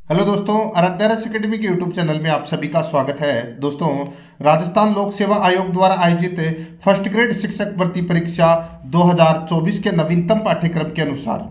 Hello दोस्तों, आराध्यारस academy के YouTube channel में आप सभी का स्वागत है। दोस्तों, राजस्थान लोक सेवा आयोग द्वारा आयोजित फर्स्ट ग्रेड शिक्षक भर्ती परीक्षा 2024 के नवीनतम पाठ्यक्रम के अनुसार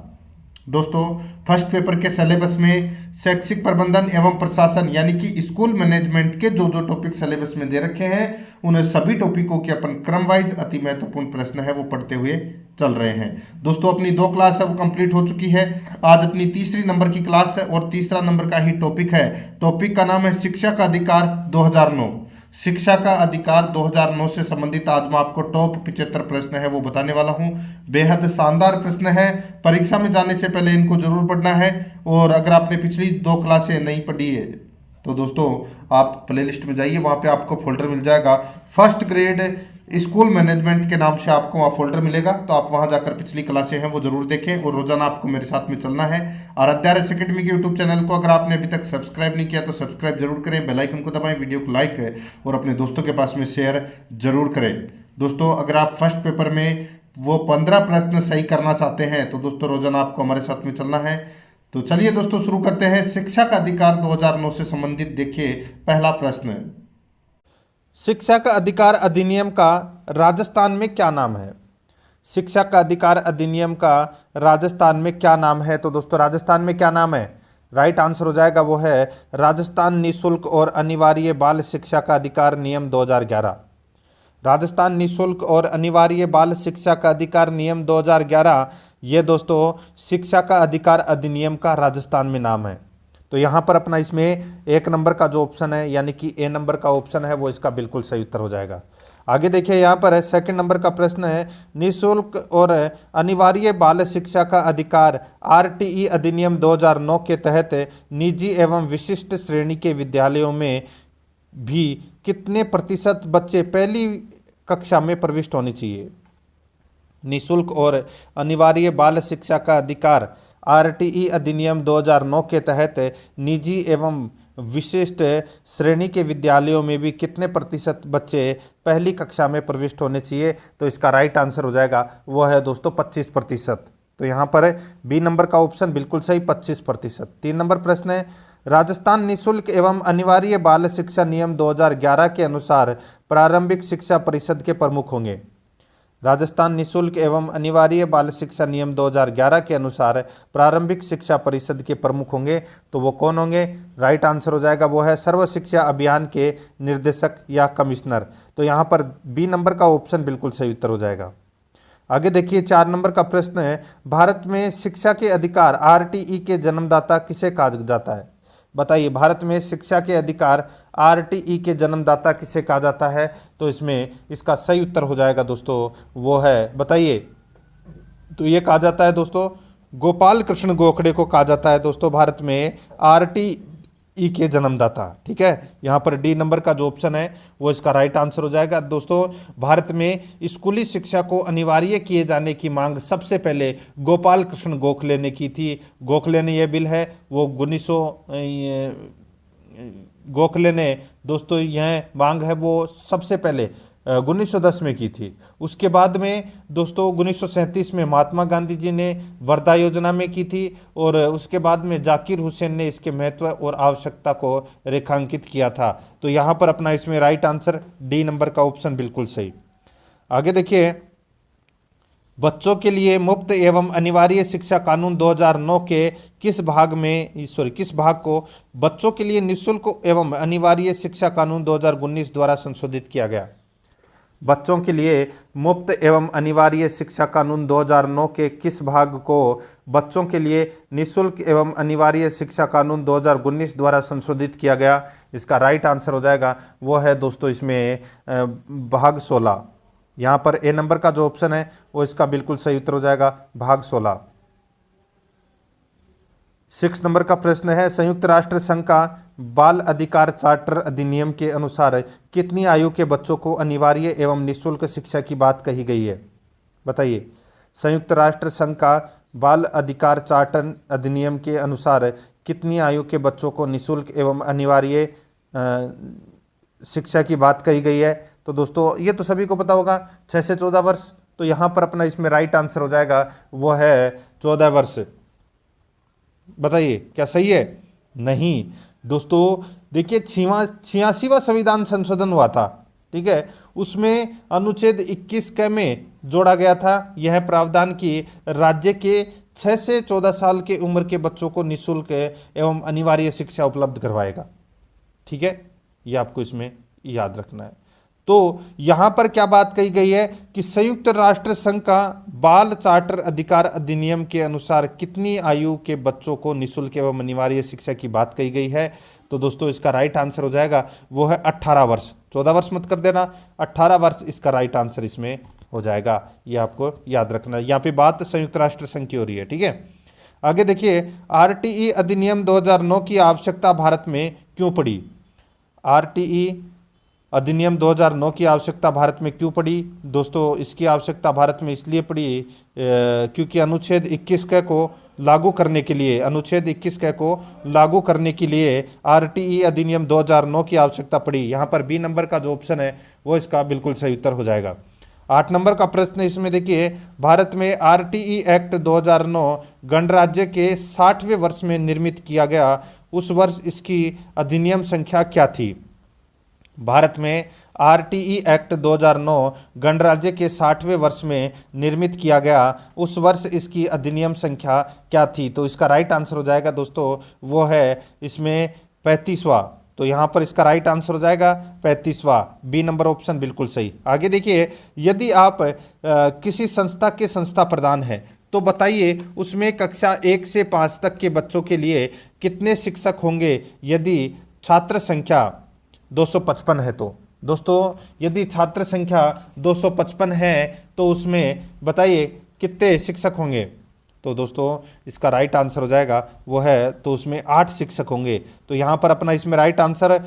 दोस्तों फर्स्ट पेपर के सिलेबस में शैक्षिक प्रबंधन एवं प्रशासन यानी कि स्कूल मैनेजमेंट के जो जो टॉपिक सिलेबस में दे रखे हैं उन सभी टॉपिकों के अपन क्रम वाइज अति महत्वपूर्ण प्रश्न है वो पढ़ते हुए चल रहे हैं। दोस्तों, अपनी 2 क्लास है वो कंप्लीट हो चुकी है। आज अपनी तीसरी नंबर की क्लास है और तीसरा नंबर का ही टॉपिक है। टॉपिक का नाम है शिक्षा का अधिकार 2009। शिक्षा का अधिकार 2009 से संबंधित आज मैं आपको टॉप 75 प्रश्न है वो बताने वाला हूं। बेहद शानदार प्रश्न है, परीक्षा में जाने से पहले इनको जरूर पढ़ना है। और अगर आपने पिछली 2 क्लासें नहीं पढ़ी है तो दोस्तों आप प्लेलिस्ट में जाइए, वहां पे आपको फोल्डर मिल जाएगा फर्स्ट ग्रेड स्कूल मैनेजमेंट के नाम से आपको वहाँ फोल्डर मिलेगा। तो आप वहाँ जाकर पिछली क्लासें हैं वो जरूर देखें और रोजाना आपको मेरे साथ में चलना है। आराध्यारस एकेडमी के यूट्यूब चैनल को अगर आपने अभी तक सब्सक्राइब नहीं किया तो सब्सक्राइब जरूर करें, बेल आइकन को दबाएं, वीडियो को लाइक करें और अपने दोस्तों के पास में शेयर जरूर करें। दोस्तों, अगर आप फर्स्ट पेपर में वो 15 प्रश्न सही करना चाहते हैं तो दोस्तों रोजाना आपको हमारे साथ में चलना है। तो चलिए दोस्तों शुरू करते हैं। शिक्षा का अधिकार 2009 से संबंधित देखिए पहला प्रश्न। शिक्षा का अधिकार अधिनियम का राजस्थान में क्या नाम है? शिक्षा का अधिकार अधिनियम का राजस्थान में क्या नाम है? तो दोस्तों राजस्थान में क्या नाम है? राइट आंसर हो जाएगा वो है राजस्थान निःशुल्क और अनिवार्य बाल शिक्षा का अधिकार नियम 2011। राजस्थान निःशुल्क और अनिवार्य बाल शिक्षा का अधिकार नियम 2011 ये दोस्तों शिक्षा का अधिकार अधिनियम का राजस्थान में नाम है। तो यहाँ पर अपना इसमें 1 नंबर का जो ऑप्शन है यानी कि ए नंबर का ऑप्शन है वो इसका बिल्कुल सही उत्तर हो जाएगा। आगे देखिए यहाँ पर है सेकंड नंबर का प्रश्न है निःशुल्क और अनिवार्य बाल शिक्षा का अधिकार आरटीई अधिनियम 2009 के तहत निजी एवं विशिष्ट श्रेणी के विद्यालयों में भी कितने प्रतिशत बच्चे पहली कक्षा में प्रविष्ट होने चाहिए? निःशुल्क और अनिवार्य बाल शिक्षा का अधिकार आरटीई अधिनियम 2009 के तहत निजी एवं विशिष्ट श्रेणी के विद्यालयों में भी कितने प्रतिशत बच्चे पहली कक्षा में प्रविष्ट होने चाहिए? तो इसका राइट आंसर हो जाएगा वो है दोस्तों 25%। तो यहाँ पर बी नंबर का ऑप्शन बिल्कुल सही 25%। 3 नंबर प्रश्न है राजस्थान निःशुल्क एवं अनिवार्य बाल शिक्षा नियम 2011 के अनुसार प्रारंभिक शिक्षा परिषद के प्रमुख होंगे। राजस्थान निःशुल्क एवं अनिवार्य बाल शिक्षा नियम 2011 के अनुसार प्रारंभिक शिक्षा परिषद के प्रमुख होंगे। तो वो कौन होंगे? राइट आंसर हो जाएगा वो है सर्व शिक्षा अभियान के निर्देशक या कमिश्नर। तो यहाँ पर बी नंबर का ऑप्शन बिल्कुल सही उत्तर हो जाएगा। आगे देखिए 4 नंबर का प्रश्न है भारत में शिक्षा के अधिकार आरटीई के जन्मदाता किसे कहा जाता है? बताइए, भारत में शिक्षा के अधिकार आरटीई के जन्मदाता किसे कहा जाता है? तो इसमें इसका सही उत्तर हो जाएगा दोस्तों वो है, बताइए, तो ये कहा जाता है दोस्तों गोपाल कृष्ण गोखले को कहा जाता है दोस्तों भारत में आरटीई के जन्मदाता। ठीक है, यहाँ पर डी नंबर का जो ऑप्शन है वो इसका राइट आंसर हो जाएगा। दोस्तों भारत में स्कूली शिक्षा को अनिवार्य किए जाने की मांग सबसे पहले गोपाल कृष्ण गोखले ने की थी। गोखले ने यह बिल है वो 1900 गोखले ने दोस्तों यह मांग है वो सबसे पहले 1910 में की थी। उसके बाद में दोस्तों 1937 में महात्मा गांधी जी ने वर्धा योजना में की थी और उसके बाद में जाकिर हुसैन ने इसके महत्व और आवश्यकता को रेखांकित किया था। तो यहाँ पर अपना इसमें राइट आंसर डी नंबर का ऑप्शन बिल्कुल सही। आगे देखिए बच्चों के लिए मुफ्त एवं अनिवार्य शिक्षा कानून 2009 के किस भाग को बच्चों के लिए निःशुल्क एवं अनिवार्य शिक्षा कानून 2019 द्वारा संशोधित किया गया? बच्चों के लिए मुफ्त एवं अनिवार्य शिक्षा कानून 2009 के किस भाग को बच्चों के लिए निःशुल्क एवं अनिवार्य शिक्षा कानून 2019 द्वारा संशोधित किया गया? इसका राइट आंसर हो जाएगा वो है दोस्तों इसमें भाग 16। यहाँ पर ए नंबर का जो ऑप्शन है वो इसका बिल्कुल सही उत्तर हो जाएगा भाग 16। 6 नंबर का प्रश्न है संयुक्त राष्ट्र संघ का बाल अधिकार चार्टर अधिनियम के अनुसार कितनी आयु के बच्चों को अनिवार्य एवं निःशुल्क शिक्षा की बात कही गई है? बताइए, संयुक्त राष्ट्र संघ का बाल अधिकार चार्टर अधिनियम के अनुसार कितनी आयु के बच्चों को निःशुल्क एवं अनिवार्य शिक्षा की बात कही गई है? तो दोस्तों ये तो सभी को पता होगा 6 से 14 वर्ष। तो यहाँ पर अपना इसमें राइट आंसर हो जाएगा वो है 14 वर्ष। बताइए क्या सही है? नहीं दोस्तों, देखिए 86वां संविधान संशोधन हुआ था, ठीक है, उसमें अनुच्छेद 21 क में जोड़ा गया था यह प्रावधान कि राज्य के 6 से 14 साल के उम्र के बच्चों को निःशुल्क एवं अनिवार्य शिक्षा उपलब्ध करवाएगा। ठीक है, ये आपको इसमें याद रखना है। तो यहां पर क्या बात कही गई है कि संयुक्त राष्ट्र संघ का बाल चार्टर अधिकार अधिनियम के अनुसार कितनी आयु के बच्चों को निःशुल्क एवं अनिवार्य शिक्षा की बात कही गई है। तो दोस्तों इसका राइट आंसर हो जाएगा वो है 18 वर्ष। 14 वर्ष मत कर देना, 18 वर्ष इसका राइट आंसर इसमें हो जाएगा। ये आपको याद रखना है। यहाँ पे बात संयुक्त राष्ट्र संघ की हो रही है। ठीक है, आगे देखिए, आरटीई अधिनियम 2009 की आवश्यकता भारत में क्यों पड़ी। आरटीई अधिनियम 2009 की आवश्यकता भारत में क्यों पड़ी दोस्तों। इसकी आवश्यकता भारत में इसलिए पड़ी क्योंकि अनुच्छेद 21 क को लागू करने के लिए, अनुच्छेद 21 क को लागू करने के लिए आरटीई अधिनियम 2009 की आवश्यकता पड़ी। यहाँ पर बी नंबर का जो ऑप्शन है वो इसका बिल्कुल सही उत्तर हो जाएगा। 8 नंबर का प्रश्न इसमें देखिए, भारत में आरटीई एक्ट 2009 गणराज्य के 60वें वर्ष में निर्मित किया गया, उस वर्ष इसकी अधिनियम संख्या क्या थी। भारत में आरटीई एक्ट 2009 गणराज्य के 60वें वर्ष में निर्मित किया गया, उस वर्ष इसकी अधिनियम संख्या क्या थी। तो इसका राइट आंसर हो जाएगा दोस्तों वो है इसमें 35वां। तो यहाँ पर इसका राइट आंसर हो जाएगा 35वां, बी नंबर ऑप्शन बिल्कुल सही। आगे देखिए, यदि आप किसी संस्था के संस्था प्रधान हैं तो बताइए उसमें कक्षा 1 से 5 तक के बच्चों के लिए कितने शिक्षक होंगे यदि छात्र संख्या 255 है। तो दोस्तों यदि छात्र संख्या 255 है तो उसमें बताइए कितने शिक्षक होंगे। तो दोस्तों इसका राइट आंसर हो जाएगा वो है, तो उसमें 8 शिक्षक होंगे। तो यहाँ पर अपना इसमें राइट आंसर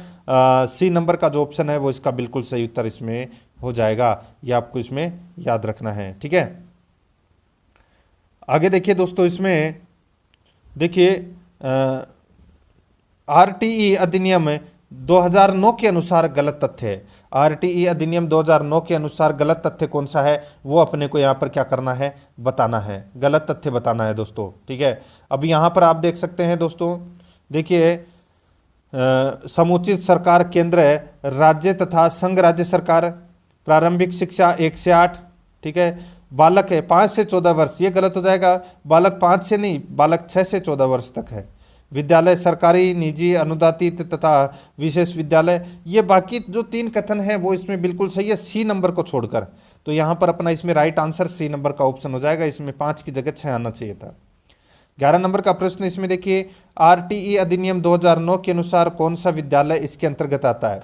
सी नंबर का जो ऑप्शन है वो इसका बिल्कुल सही उत्तर इसमें हो जाएगा। ये आपको इसमें याद रखना है। ठीक है, आगे देखिए दोस्तों, इसमें देखिए आरटीई अधिनियम 2009 के अनुसार गलत तथ्य है। आरटीई अधिनियम 2009 के अनुसार गलत तथ्य कौन सा है वो अपने को यहाँ पर क्या करना है, बताना है, गलत तथ्य बताना है दोस्तों। ठीक है, अब यहाँ पर आप देख सकते हैं दोस्तों, देखिए समुचित सरकार केंद्र राज्य तथा संघ राज्य सरकार, प्रारंभिक शिक्षा 1 से 8, ठीक है, बालक है 5 से 14 वर्ष, ये गलत हो जाएगा, बालक 5 से नहीं, बालक 6 से 14 वर्ष तक है। विद्यालय सरकारी, निजी, अनुदानित तथा विशेष विद्यालय, ये बाकी जो 3 कथन है वो इसमें बिल्कुल सही है सी नंबर को छोड़कर। तो यहाँ पर अपना इसमें राइट आंसर सी नंबर का ऑप्शन हो जाएगा, इसमें 5 की जगह 6 आना चाहिए था। 11 नंबर का प्रश्न इसमें देखिए, आरटीई अधिनियम 2009 के अनुसार कौन सा विद्यालय इसके अंतर्गत आता है।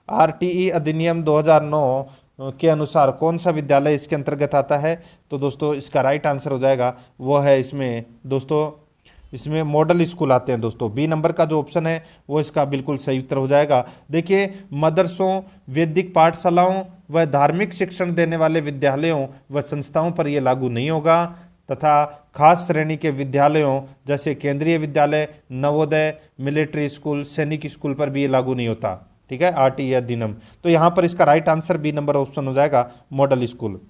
आरटीई अधिनियम 2009 के अनुसार कौन सा विद्यालय इसके अंतर्गत आता है। तो दोस्तों इसका राइट आंसर हो जाएगा वो है इसमें दोस्तों, इसमें मॉडल स्कूल आते हैं दोस्तों। बी नंबर का जो ऑप्शन है वो इसका बिल्कुल सही उत्तर हो जाएगा। देखिए मदरसों, वैदिक पाठशालाओं व धार्मिक शिक्षण देने वाले विद्यालयों व संस्थाओं पर यह लागू नहीं होगा, तथा खास श्रेणी के विद्यालयों जैसे केंद्रीय विद्यालय, नवोदय, मिलिट्री स्कूल, सैनिक स्कूल पर भी ये लागू नहीं होता। ठीक है, आरटीई अधिनियम। तो यहाँ पर इसका right answer B number option हो जाएगा, मॉडल स्कूल।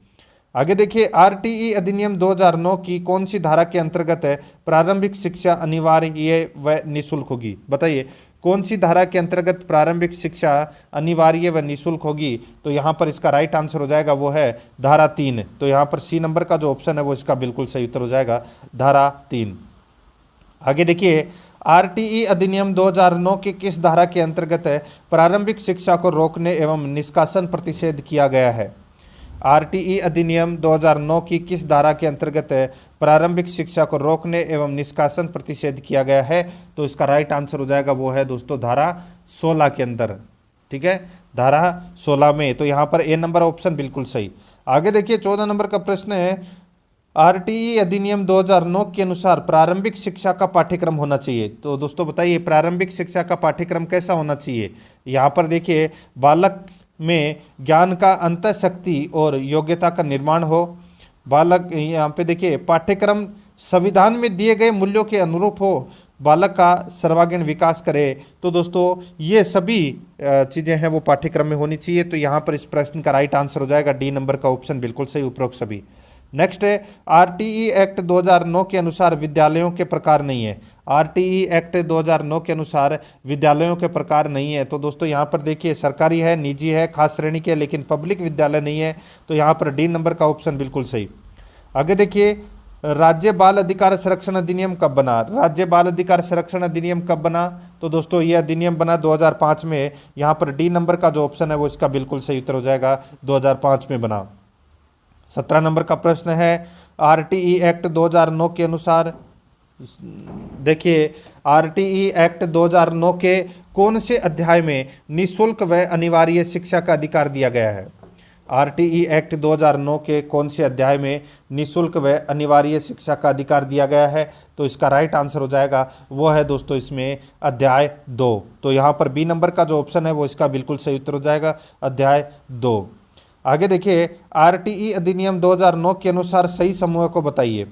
आगे देखिए, आरटीई अधिनियम 2009 की कौन सी धारा के अंतर्गत है प्रारंभिक शिक्षा अनिवार्य व निःशुल्क होगी। बताइए कौन सी धारा के अंतर्गत प्रारंभिक शिक्षा अनिवार्य व निःशुल्क होगी। तो यहाँ पर इसका राइट आंसर हो जाएगा वो है धारा 3। तो यहाँ पर सी नंबर का जो ऑप्शन है वो इसका बिल्कुल सही उत्तर हो जाएगा, धारा 3। आगे देखिए, आरटीई अधिनियम 2009 के किस धारा के अंतर्गत है प्रारंभिक शिक्षा को रोकने एवं निष्कासन प्रतिषेध किया गया है। आरटीई अधिनियम 2009 की किस धारा के अंतर्गत प्रारंभिक शिक्षा को रोकने एवं निष्कासन प्रतिषेध किया गया है। तो इसका राइट आंसर हो जाएगा वो है दोस्तों धारा 16 के अंदर। ठीक है, धारा 16 में। तो यहाँ पर ए नंबर ऑप्शन बिल्कुल सही। आगे देखिए 14 नंबर का प्रश्न है, आरटीई अधिनियम 2009 के अनुसार प्रारंभिक शिक्षा का पाठ्यक्रम होना चाहिए। तो दोस्तों बताइए प्रारंभिक शिक्षा का पाठ्यक्रम कैसा होना चाहिए। यहाँ पर देखिए बालक में ज्ञान का अंतःशक्ति और योग्यता का निर्माण हो। बालक यहाँ पे देखिए पाठ्यक्रम संविधान में दिए गए मूल्यों के अनुरूप हो, बालक का सर्वांगीण विकास करे। तो दोस्तों ये सभी चीज़ें हैं वो पाठ्यक्रम में होनी चाहिए। तो यहाँ पर इस प्रश्न का राइट आंसर हो जाएगा डी नंबर का ऑप्शन बिल्कुल सही, उपरोक्त सभी। नेक्स्ट है, आरटीई एक्ट 2009 के अनुसार विद्यालयों के प्रकार नहीं है। आरटीई एक्ट 2009 के अनुसार विद्यालयों के प्रकार नहीं है। तो दोस्तों यहाँ पर देखिए सरकारी है, निजी है, खास श्रेणी के, लेकिन पब्लिक विद्यालय नहीं है। तो यहाँ पर डी नंबर का ऑप्शन बिल्कुल सही। आगे देखिए राज्य बाल अधिकार संरक्षण अधिनियम कब बना? राज्य बाल अधिकार संरक्षण अधिनियम कब बना? तो दोस्तों ये अधिनियम बना 2005 में। यहाँ पर डी नंबर का जो ऑप्शन है वो इसका बिल्कुल सही उत्तर हो जाएगा, 2005 में बना। 17 नंबर का प्रश्न है आरटीई एक्ट 2009 के अनुसार, देखिए आरटीई एक्ट 2009 के कौन से अध्याय में निःशुल्क व अनिवार्य शिक्षा का अधिकार दिया गया है? आरटीई एक्ट 2009 के कौन से अध्याय में निःशुल्क व अनिवार्य शिक्षा का अधिकार दिया गया है? तो इसका राइट आंसर हो जाएगा वो है दोस्तों इसमें अध्याय 2। तो यहाँ पर बी नंबर का जो ऑप्शन है वो इसका बिल्कुल सही उत्तर हो जाएगा, अध्याय 2। आगे देखिए आरटीई अधिनियम 2009 के अनुसार सही समूह को बताइए।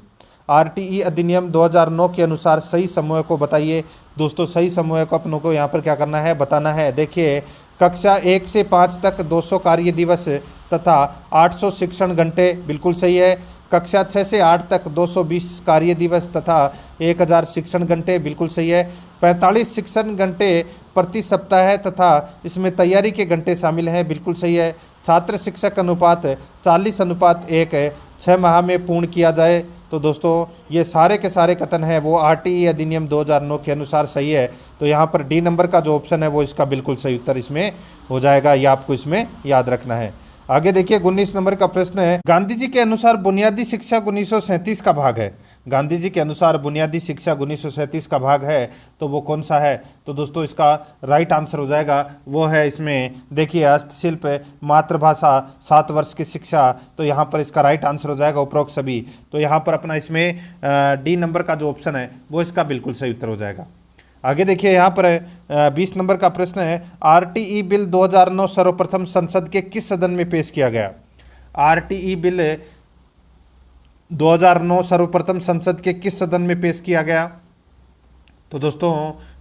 आरटीई अधिनियम 2009 के अनुसार सही समूह को बताइए। दोस्तों सही समूह को अपनों को यहाँ पर क्या करना है, बताना है। देखिए कक्षा 1 से 5 तक 200 कार्य दिवस तथा 800 शिक्षण घंटे बिल्कुल सही है। कक्षा 6 से 8 तक 220 कार्य दिवस तथा 1000 शिक्षण घंटे बिल्कुल सही है। 45 शिक्षण घंटे प्रति सप्ताह है तथा इसमें तैयारी के घंटे शामिल हैं, बिल्कुल सही है। छात्र शिक्षक अनुपात 40:1 है, 6 माह में पूर्ण किया जाए। तो दोस्तों ये सारे के सारे कथन हैं वो आरटीई अधिनियम 2009 के अनुसार सही है। तो यहाँ पर डी नंबर का जो ऑप्शन है वो इसका बिल्कुल सही उत्तर इसमें हो जाएगा, ये आपको इसमें याद रखना है। आगे देखिए 19 नंबर का प्रश्न है गांधी जी के अनुसार बुनियादी शिक्षा 1937 का भाग है। गांधी जी के अनुसार बुनियादी शिक्षा 1937 का भाग है, तो वो कौन सा है? तो दोस्तों इसका राइट आंसर हो जाएगा वो है इसमें देखिए हस्तशिल्प, मातृभाषा, 7 वर्ष की शिक्षा। तो यहाँ पर इसका राइट आंसर हो जाएगा उपरोक्त सभी। तो यहाँ पर अपना इसमें डी नंबर का जो ऑप्शन है वो इसका बिल्कुल सही उत्तर हो जाएगा। आगे देखिए यहाँ पर 20 नंबर का प्रश्न है आरटीई बिल 2009 सर्वप्रथम संसद के किस सदन में पेश किया गया? आरटीई बिल 2009 सर्वप्रथम संसद के किस सदन में पेश किया गया? तो दोस्तों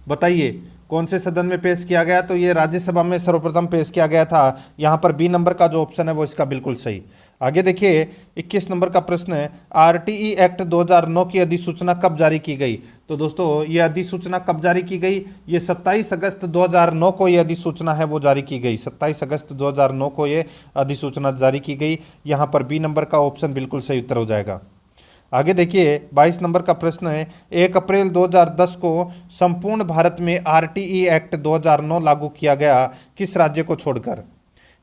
बताइए कौन से सदन में पेश किया गया? तो ये राज्यसभा में सर्वप्रथम पेश किया गया था। यहाँ पर बी नंबर का जो ऑप्शन है वो इसका बिल्कुल सही। आगे देखिए 21 नंबर का प्रश्न है आरटीई एक्ट 2009 की अधिसूचना कब जारी की गई? तो दोस्तों ये अधिसूचना कब जारी की गई? ये 27 अगस्त 2009 को ये अधिसूचना है वो जारी की गई। 27 अगस्त 2009 को ये अधिसूचना जारी की गई। यहाँ पर बी नंबर का ऑप्शन बिल्कुल सही उत्तर हो जाएगा। आगे देखिए 22 नंबर का प्रश्न है 1 अप्रैल 2010 को संपूर्ण भारत में आरटीई एक्ट 2009 लागू किया गया, किस राज्य को छोड़कर?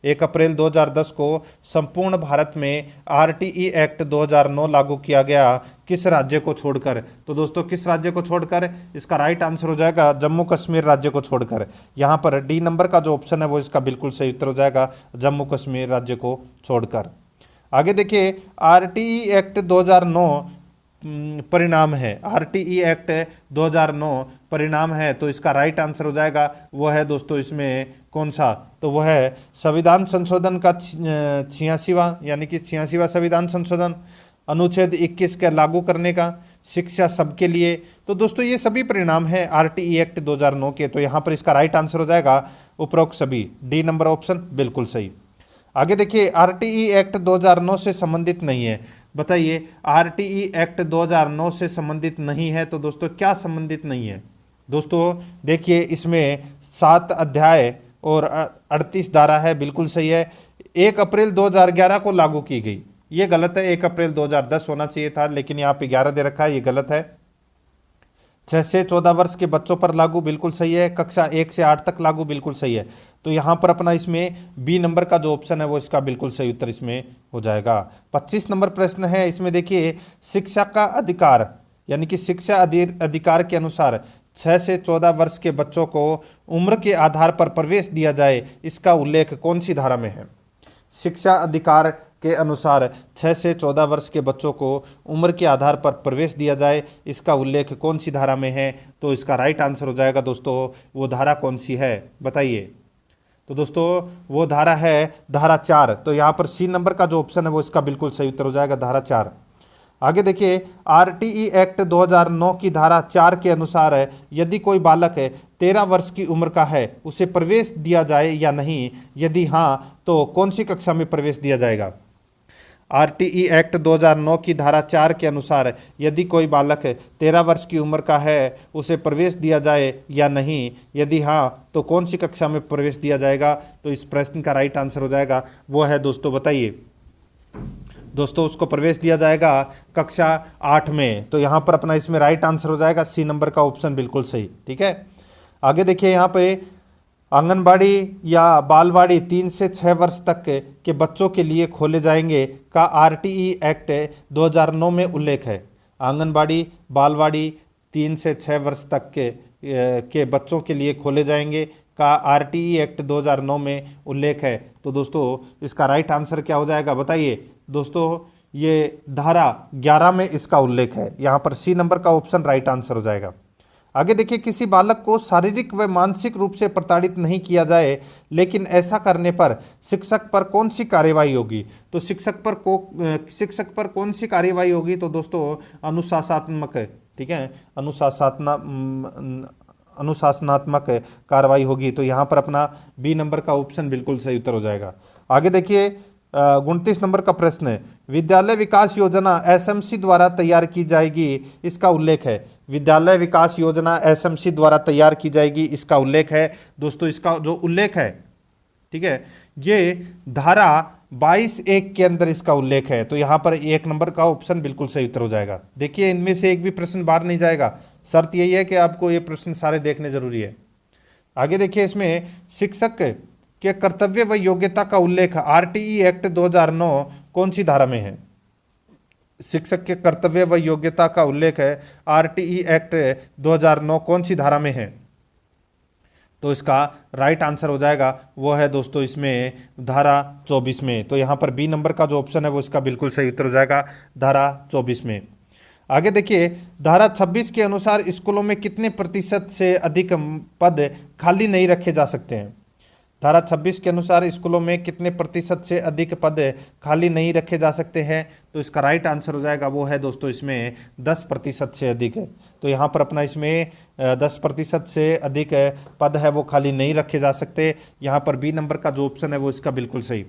1 अप्रैल 2010 को संपूर्ण भारत में आरटीई एक्ट 2009 लागू किया गया, किस राज्य को छोड़कर? तो दोस्तों किस राज्य को छोड़कर? इसका राइट आंसर हो जाएगा जम्मू कश्मीर राज्य को छोड़कर। यहाँ पर डी नंबर का जो ऑप्शन है वो इसका बिल्कुल सही उत्तर हो जाएगा, जम्मू कश्मीर राज्य को छोड़कर। आगे देखिए आरटीई एक्ट 2009 परिणाम है। आरटीई एक्ट 2009 परिणाम है, तो इसका राइट आंसर हो जाएगा वो है दोस्तों इसमें कौन सा? तो वो है संविधान संशोधन का 86वां यानी कि 86वां संविधान संशोधन, अनुच्छेद 21 के लागू करने का, शिक्षा सबके लिए। तो दोस्तों ये सभी परिणाम हैं आरटीई एक्ट 2009 के। तो यहाँ पर इसका राइट आंसर हो जाएगा उपरोक्त सभी, डी नंबर ऑप्शन बिल्कुल सही। आगे देखिए आरटीई एक्ट 2009 से संबंधित नहीं है। बताइए आरटीई एक्ट 2009 से संबंधित नहीं है, तो दोस्तों क्या संबंधित नहीं है? दोस्तों देखिए इसमें 7 अध्याय और 38 धारा है, बिल्कुल सही है। 1 अप्रैल 2011 को लागू की गई, ये गलत है। 1 अप्रैल 2010 होना चाहिए था, लेकिन यहाँ पे 11 दे रखा है, ये गलत है। 6 से 14 वर्ष के बच्चों पर लागू, बिल्कुल सही है। कक्षा 1 से 8 तक लागू, बिल्कुल सही है। तो यहाँ पर अपना इसमें बी नंबर का जो ऑप्शन है वो इसका बिल्कुल सही उत्तर इसमें हो जाएगा। 25 नंबर प्रश्न है, इसमें देखिए शिक्षा का अधिकार यानी कि शिक्षा अधिकार के अनुसार 6 से 14 वर्ष के बच्चों को उम्र के आधार पर प्रवेश दिया जाए, इसका उल्लेख कौन सी धारा में है? शिक्षा अधिकार के अनुसार 6 से 14 वर्ष के बच्चों को उम्र के आधार पर प्रवेश दिया जाए, इसका उल्लेख कौन सी धारा में है? तो इसका राइट आंसर हो जाएगा दोस्तों वो धारा कौन सी है, बताइए। तो दोस्तों वो धारा है धारा 4। तो यहाँ पर सी नंबर का जो ऑप्शन है वो इसका बिल्कुल सही उत्तर हो जाएगा, धारा 4। आगे देखिए आरटीई एक्ट 2009 की धारा 4 के अनुसार है यदि कोई बालक 13 वर्ष की उम्र का है उसे प्रवेश दिया जाए या नहीं, यदि हाँ तो कौन सी कक्षा में प्रवेश दिया जाएगा? आरटीई एक्ट 2009 की धारा 4 के अनुसार यदि कोई बालक 13 वर्ष की उम्र का है उसे प्रवेश दिया जाए या नहीं, यदि हाँ तो कौन सी कक्षा में प्रवेश दिया जाएगा? तो इस प्रश्न का राइट आंसर हो जाएगा वो है दोस्तों, बताइए दोस्तों, उसको प्रवेश दिया जाएगा कक्षा 8 में। तो यहाँ पर अपना इसमें राइट आंसर हो जाएगा सी नंबर का ऑप्शन बिल्कुल सही। ठीक है, आगे देखिए यहाँ पे आंगनबाड़ी या बालवाड़ी 3 से 6 वर्ष तक के बच्चों के लिए खोले जाएंगे का आरटीई एक्ट 2009 में उल्लेख है। आंगनबाड़ी बालवाड़ी 3 से 6 वर्ष तक के बच्चों के लिए खोले जाएंगे का आरटीई एक्ट 2009 में उल्लेख है। तो दोस्तों इसका राइट आंसर क्या हो जाएगा, बताइए दोस्तों? ये धारा 11 में इसका उल्लेख है। यहाँ पर सी नंबर का ऑप्शन राइट आंसर हो जाएगा। आगे देखिए, किसी बालक को शारीरिक व मानसिक रूप से प्रताड़ित नहीं किया जाए, लेकिन ऐसा करने पर शिक्षक पर कौन सी कार्यवाही होगी? तो शिक्षक पर कौन सी कार्यवाही होगी? तो दोस्तों अनुशासनात्मक है। ठीक है, अनुशासनात्मक कार्रवाई होगी। तो यहाँ पर अपना बी नंबर का ऑप्शन बिल्कुल सही उत्तर हो जाएगा। आगे देखिए 29 नंबर का प्रश्न है, विद्यालय विकास योजना एसएमसी द्वारा तैयार की जाएगी, इसका उल्लेख है। विद्यालय विकास योजना एसएमसी द्वारा तैयार की जाएगी, इसका उल्लेख है। दोस्तों इसका जो उल्लेख है, ठीक है, ये धारा 22(1) के अंदर इसका उल्लेख है। तो यहाँ पर 1 नंबर का ऑप्शन बिल्कुल सही उत्तर हो जाएगा। देखिए इनमें से एक भी प्रश्न बाहर नहीं जाएगा, शर्त यही है कि आपको ये प्रश्न सारे देखने जरूरी है। आगे देखिए, इसमें शिक्षक के कर्तव्य व योग्यता का उल्लेख आरटीई एक्ट 2009 कौन सी धारा में है? शिक्षक के कर्तव्य व योग्यता का उल्लेख है आरटीई एक्ट 2009 कौन सी धारा में है? तो इसका राइट आंसर हो जाएगा वो है दोस्तों इसमें धारा 24 में। तो यहाँ पर बी नंबर का जो ऑप्शन है वो इसका बिल्कुल सही उत्तर हो जाएगा, धारा 24 में। आगे देखिए, धारा 26 के अनुसार स्कूलों में कितने प्रतिशत से अधिक पद खाली नहीं रखे जा सकते हैं? धारा 26 के अनुसार स्कूलों में कितने प्रतिशत से अधिक पद खाली नहीं रखे जा सकते हैं? तो इसका राइट आंसर हो जाएगा वो है दोस्तों इसमें 10% से अधिक है। तो यहाँ पर अपना इसमें 10% से अधिक पद है वो खाली नहीं रखे जा सकते। यहाँ पर बी नंबर का जो ऑप्शन है वो इसका बिल्कुल सही।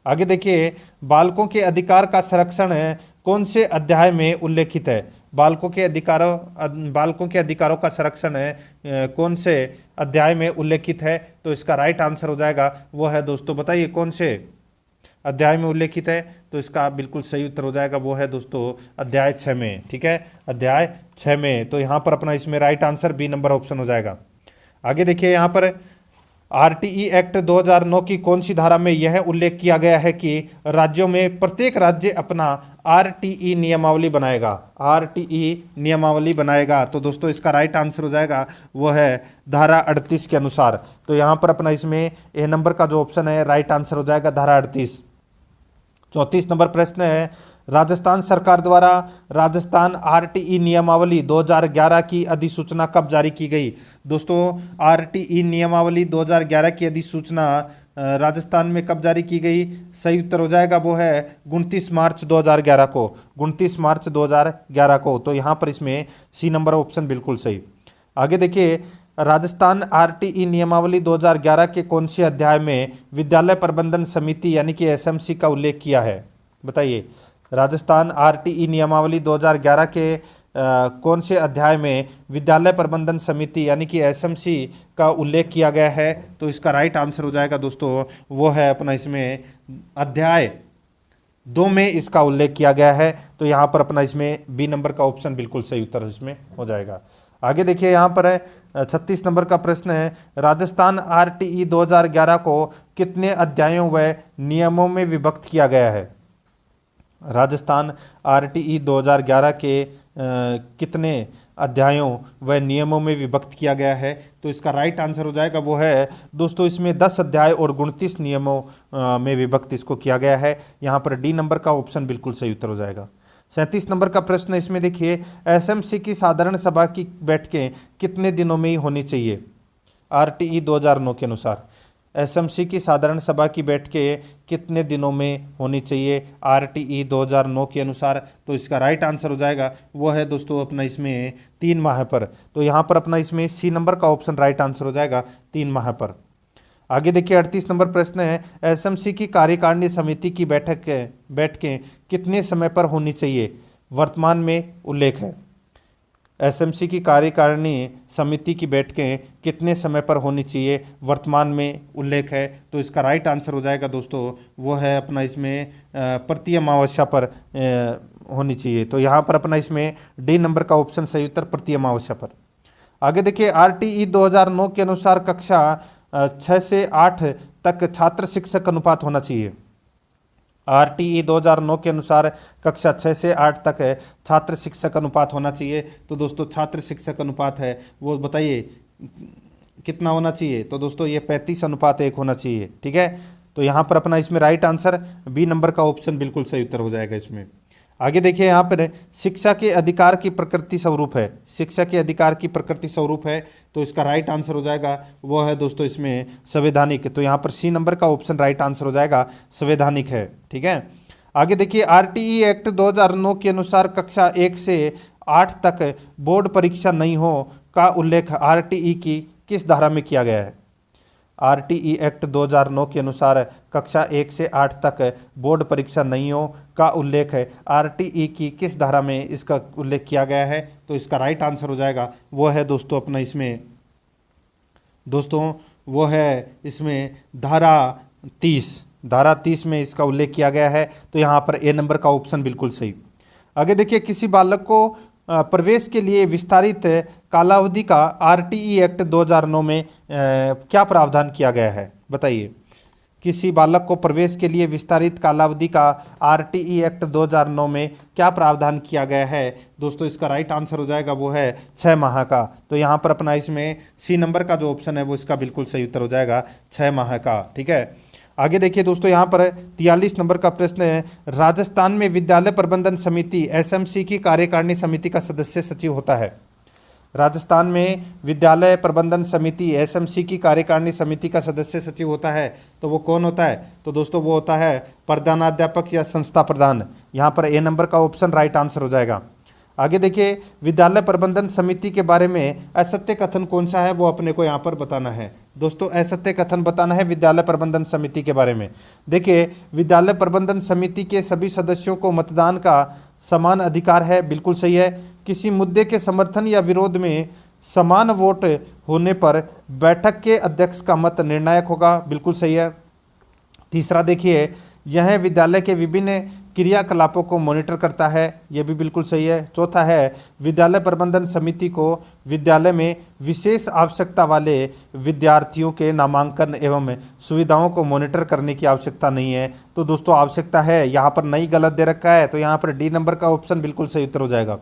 आगे देखिए, बालकों के अधिकार का संरक्षण कौन से अध्याय में उल्लेखित है? बालकों के अधिकारों का संरक्षण कौन से अध्याय में उल्लेखित है? तो इसका राइट आंसर हो जाएगा वो है दोस्तों, बताइए कौन से अध्याय में उल्लेखित है? तो इसका बिल्कुल सही उत्तर हो जाएगा वो है दोस्तों अध्याय 6 में। ठीक है, अध्याय 6 में। तो यहाँ पर अपना इसमें right answer B number option हो जाएगा। आगे देखिए, यहाँ पर आरटीई एक्ट 2009 की कौन सी धारा में यह उल्लेख किया गया है कि राज्यों में प्रत्येक राज्य अपना आरटीई नियमावली बनाएगा? आरटीई नियमावली बनाएगा। तो दोस्तों इसका राइट आंसर हो जाएगा वो है धारा 38 के अनुसार। तो यहाँ पर अपना इसमें ए नंबर का जो ऑप्शन है राइट आंसर हो जाएगा धारा 38। 34 नंबर प्रश्न है, राजस्थान सरकार द्वारा राजस्थान आरटीई नियमावली 2011 की अधिसूचना कब जारी की गई? दोस्तों आरटीई नियमावली 2011 की अधिसूचना राजस्थान में कब जारी की गई? सही उत्तर हो जाएगा वो है 29 मार्च 2011 को। 29 मार्च 2011 को। तो यहाँ पर इसमें सी नंबर ऑप्शन बिल्कुल सही। आगे देखिए, राजस्थान आरटीई नियमावली 2011 के कौन से अध्याय में विद्यालय प्रबंधन समिति यानी कि एसएमसी का उल्लेख किया है? बताइए, राजस्थान आरटीई नियमावली 2011 के कौन से अध्याय में विद्यालय प्रबंधन समिति यानी कि एसएमसी का उल्लेख किया गया है? तो इसका राइट आंसर हो जाएगा दोस्तों वो है अपना इसमें अध्याय 2 में इसका उल्लेख किया गया है। तो यहाँ पर अपना इसमें बी नंबर का ऑप्शन बिल्कुल सही उत्तर इसमें हो जाएगा। आगे देखिए, यहाँ पर है 36 नंबर का प्रश्न है, राजस्थान आरटीई 2011 को कितने अध्यायों व नियमों में विभक्त किया गया है? राजस्थान आरटीई 2011 के कितने अध्यायों व नियमों में विभक्त किया गया है? तो इसका राइट आंसर हो जाएगा वो है दोस्तों इसमें 10 अध्याय और 29 नियमों में विभक्त इसको किया गया है। यहाँ पर डी नंबर का ऑप्शन बिल्कुल सही उत्तर हो जाएगा। 37 नंबर का प्रश्न इसमें देखिए, एसएमसी की साधारण सभा की बैठकें कितने दिनों में ही होनी चाहिए? आरटीई 2009 के अनुसार एसएमसी की साधारण सभा की बैठकें कितने दिनों में होनी चाहिए आरटीई 2009 के अनुसार? तो इसका राइट आंसर हो जाएगा वो है दोस्तों अपना इसमें 3 माह पर। तो यहाँ पर अपना इसमें सी नंबर का ऑप्शन राइट आंसर हो जाएगा 3 माह पर। आगे देखिए 38 नंबर प्रश्न है, एसएमसी की कार्यकारिणी समिति की बैठकें कितने समय पर होनी चाहिए, वर्तमान में उल्लेख है। एसएमसी की कार्यकारिणी समिति की बैठकें कितने समय पर होनी चाहिए, वर्तमान में उल्लेख है। तो इसका राइट आंसर हो जाएगा दोस्तों, वो है अपना इसमें प्रति अमावस्या पर होनी चाहिए। तो यहाँ पर अपना इसमें डी नंबर का ऑप्शन सही उत्तर प्रति अमावस्या पर। आगे देखिए आरटीई 2009 के अनुसार कक्षा 6 से 8 तक छात्र शिक्षक अनुपात होना चाहिए। आरटीई 2009 के अनुसार कक्षा 6 से 8 तक छात्र शिक्षक अनुपात होना चाहिए। तो दोस्तों छात्र शिक्षक अनुपात है वो बताइए कितना होना चाहिए। तो दोस्तों ये 35:1 होना चाहिए। ठीक है, तो यहाँ पर अपना इसमें राइट आंसर बी नंबर का ऑप्शन बिल्कुल सही उत्तर हो जाएगा इसमें। आगे देखिए यहाँ पर शिक्षा के अधिकार की प्रकृति स्वरूप है, शिक्षा के अधिकार की प्रकृति स्वरूप है। तो इसका राइट आंसर हो जाएगा वो है दोस्तों इसमें संवैधानिक। तो यहाँ पर सी नंबर का ऑप्शन राइट आंसर हो जाएगा, संवैधानिक है। ठीक है, आगे देखिए आरटीई एक्ट 2009 के अनुसार कक्षा 1 से 8 तक बोर्ड परीक्षा नहीं हो का उल्लेख आरटीई की किस धारा में किया गया है। आरटीई एक्ट 2009 के अनुसार कक्षा 1 से 8 तक बोर्ड परीक्षा नहीं हो का उल्लेख है आरटीई की किस धारा में इसका उल्लेख किया गया है। तो इसका राइट आंसर हो जाएगा वो है दोस्तों अपना इसमें दोस्तों वो है इसमें धारा 30 में इसका उल्लेख किया गया है। तो यहाँ पर ए नंबर का ऑप्शन बिल्कुल सही। आगे देखिए किसी बालक को प्रवेश के लिए विस्तारित कालावधि का आरटीई एक्ट 2009 में क्या प्रावधान किया गया है, बताइए। किसी बालक को प्रवेश के लिए विस्तारित कालावधि का आरटीई एक्ट 2009 में क्या प्रावधान किया गया है। दोस्तों इसका राइट आंसर हो जाएगा वो है 6 माह का। तो यहाँ पर अपना इसमें सी नंबर का जो ऑप्शन है वो इसका बिल्कुल सही उत्तर हो जाएगा 6 माह का। ठीक है, आगे देखिए दोस्तों यहाँ पर 43 नंबर का प्रश्न है, राजस्थान में विद्यालय प्रबंधन समिति एसएमसी की कार्यकारिणी समिति का सदस्य सचिव होता है। राजस्थान में विद्यालय प्रबंधन समिति एसएमसी की कार्यकारिणी समिति का सदस्य सचिव होता है। तो वो कौन होता है। तो दोस्तों वो होता है प्रधानाध्यापक या संस्था प्रधान। यहाँ पर ए नंबर का ऑप्शन राइट आंसर हो जाएगा। आगे देखिए विद्यालय प्रबंधन समिति के बारे में असत्य कथन कौन सा है वो अपने को यहाँ पर बताना है। दोस्तों असत्य कथन बताना है विद्यालय प्रबंधन समिति के बारे में। देखिए विद्यालय प्रबंधन समिति के सभी सदस्यों को मतदान का समान अधिकार है, बिल्कुल सही है। किसी मुद्दे के समर्थन या विरोध में समान वोट होने पर बैठक के अध्यक्ष का मत निर्णायक होगा, बिल्कुल सही है। तीसरा देखिए यह विद्यालय के विभिन्न क्रियाकलापों को मॉनिटर करता है, यह भी बिल्कुल सही है। चौथा है विद्यालय प्रबंधन समिति को विद्यालय में विशेष आवश्यकता वाले विद्यार्थियों के नामांकन एवं सुविधाओं को मॉनिटर करने की आवश्यकता नहीं है। तो दोस्तों आवश्यकता है, यहाँ पर नहीं गलत दे रखा है। तो यहाँ पर डी नंबर का ऑप्शन बिल्कुल सही उत्तर हो जाएगा।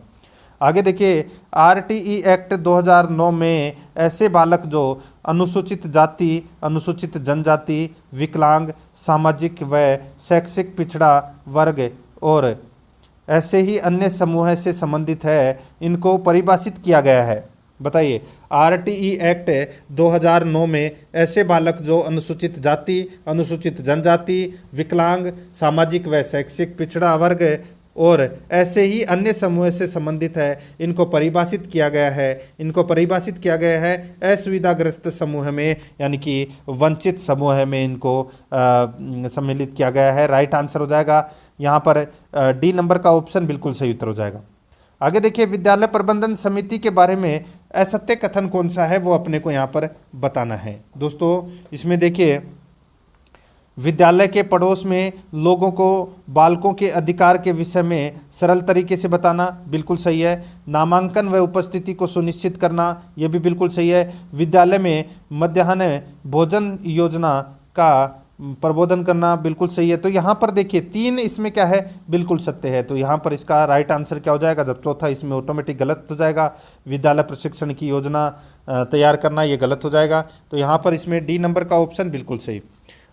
आगे देखिए आरटीई एक्ट 2009 में ऐसे बालक जो अनुसूचित जाति, अनुसूचित जनजाति, विकलांग, सामाजिक व शैक्षिक पिछड़ा वर्ग और ऐसे ही अन्य समूह से संबंधित है, इनको परिभाषित किया गया है। बताइए आरटीई एक्ट 2009 में ऐसे बालक जो अनुसूचित जाति, अनुसूचित जनजाति, विकलांग, सामाजिक व शैक्षिक पिछड़ा वर्ग और ऐसे ही अन्य समूह से संबंधित है, इनको परिभाषित किया गया है। इनको परिभाषित किया गया है असुविधाग्रस्त समूह में, यानी कि वंचित समूह में इनको सम्मिलित किया गया है। राइट आंसर हो जाएगा यहाँ पर डी नंबर का ऑप्शन बिल्कुल सही उत्तर हो जाएगा। आगे देखिए विद्यालय प्रबंधन समिति के बारे में असत्य कथन कौन सा है वो अपने को यहाँ पर बताना है। दोस्तों इसमें देखिए विद्यालय के पड़ोस में लोगों को बालकों के अधिकार के विषय में सरल तरीके से बताना, बिल्कुल सही है। नामांकन व उपस्थिति को सुनिश्चित करना, यह भी बिल्कुल सही है। विद्यालय में मध्याह्न भोजन योजना का प्रबोधन करना, बिल्कुल सही है। तो यहाँ पर देखिए 3 इसमें क्या है, बिल्कुल सत्य है। तो यहाँ पर इसका राइट आंसर क्या हो जाएगा, जब चौथा इसमें ऑटोमेटिक गलत हो जाएगा। विद्यालय प्रशिक्षण की योजना तैयार करना, ये गलत हो जाएगा। तो यहाँ पर इसमें डी नंबर का ऑप्शन बिल्कुल सही।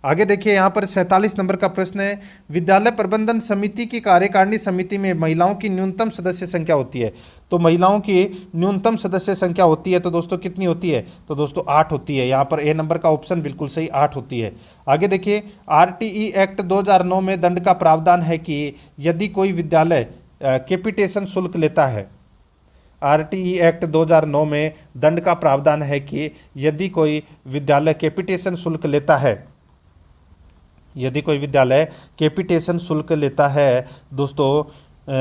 आगे देखिए यहाँ पर 47 नंबर का प्रश्न है, विद्यालय प्रबंधन समिति की कार्यकारिणी समिति में महिलाओं की न्यूनतम सदस्य संख्या होती है। तो महिलाओं की न्यूनतम सदस्य संख्या होती है तो दोस्तों कितनी होती है, तो दोस्तों 8 होती है। यहाँ पर ए नंबर का ऑप्शन बिल्कुल सही, 8 होती है। आगे देखिए आरटीई एक्ट 2009 में दंड का प्रावधान है कि यदि कोई विद्यालय कैपिटेशन शुल्क लेता है, आरटीई एक्ट 2009 में दंड का प्रावधान है कि यदि कोई विद्यालय कैपिटेशन शुल्क लेता है, यदि कोई विद्यालय कैपिटेशन शुल्क लेता है दोस्तों,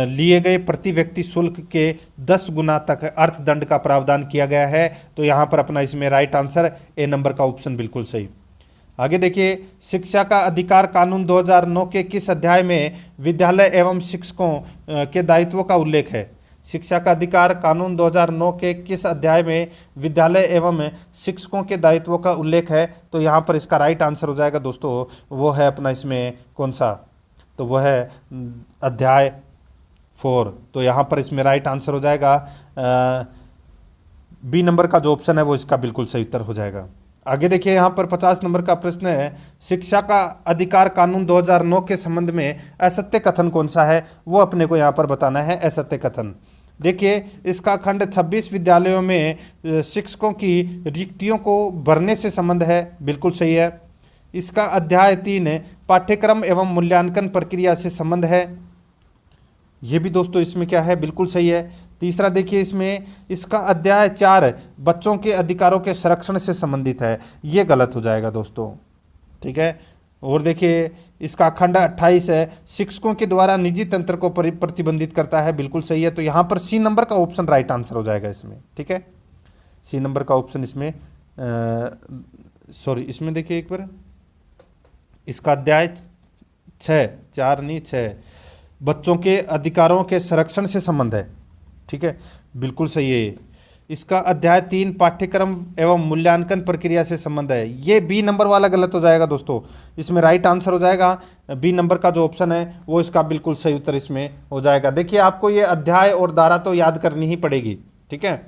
लिए गए प्रति व्यक्ति शुल्क के 10 गुना तक अर्थदंड का प्रावधान किया गया है। तो यहाँ पर अपना इसमें राइट आंसर ए नंबर का ऑप्शन बिल्कुल सही। आगे देखिए, शिक्षा का अधिकार कानून 2009 के किस अध्याय में विद्यालय एवं शिक्षकों के दायित्वों का उल्लेख है? शिक्षा का अधिकार कानून 2009 के किस अध्याय में विद्यालय एवं शिक्षकों के दायित्वों का उल्लेख है? तो यहाँ पर इसका राइट आंसर हो जाएगा दोस्तों, वो है अपना इसमें कौन सा, तो वो है अध्याय 4। तो यहाँ पर इसमें राइट आंसर हो जाएगा बी नंबर का जो ऑप्शन है वो इसका बिल्कुल सही उत्तर हो जाएगा। आगे देखिए, यहाँ पर 50 नंबर का प्रश्न है, शिक्षा का अधिकार कानून 2009 के संबंध में असत्य कथन कौन सा है? वो अपने को यहाँ पर बताना है, असत्य कथन। देखिए, इसका खंड 26 विद्यालयों में शिक्षकों की रिक्तियों को भरने से संबंध है, बिल्कुल सही है। इसका अध्याय 3 पाठ्यक्रम एवं मूल्यांकन प्रक्रिया से संबंध है, ये भी दोस्तों इसमें क्या है, बिल्कुल सही है। तीसरा देखिए, इसमें इसका अध्याय 4 बच्चों के अधिकारों के संरक्षण से संबंधित है, ये गलत हो जाएगा दोस्तों, ठीक है। और देखिए, इसका खंड 28 है, शिक्षकों के द्वारा निजी तंत्र को प्रतिबंधित करता है, बिल्कुल सही है। तो यहाँ पर सी नंबर का ऑप्शन राइट आंसर हो जाएगा इसमें, ठीक है। सी नंबर का ऑप्शन इसमें सॉरी, इसमें देखिए एक बार, इसका अध्याय 6 बच्चों के अधिकारों के संरक्षण से संबंध है, ठीक है, बिल्कुल सही है। इसका अध्याय 3 पाठ्यक्रम एवं मूल्यांकन प्रक्रिया से संबंध है, ये बी नंबर वाला गलत हो जाएगा दोस्तों। इसमें राइट आंसर हो जाएगा बी नंबर का जो ऑप्शन है वो इसका बिल्कुल सही उत्तर इसमें हो जाएगा। देखिए, आपको ये अध्याय और धारा तो याद करनी ही पड़ेगी, ठीक है।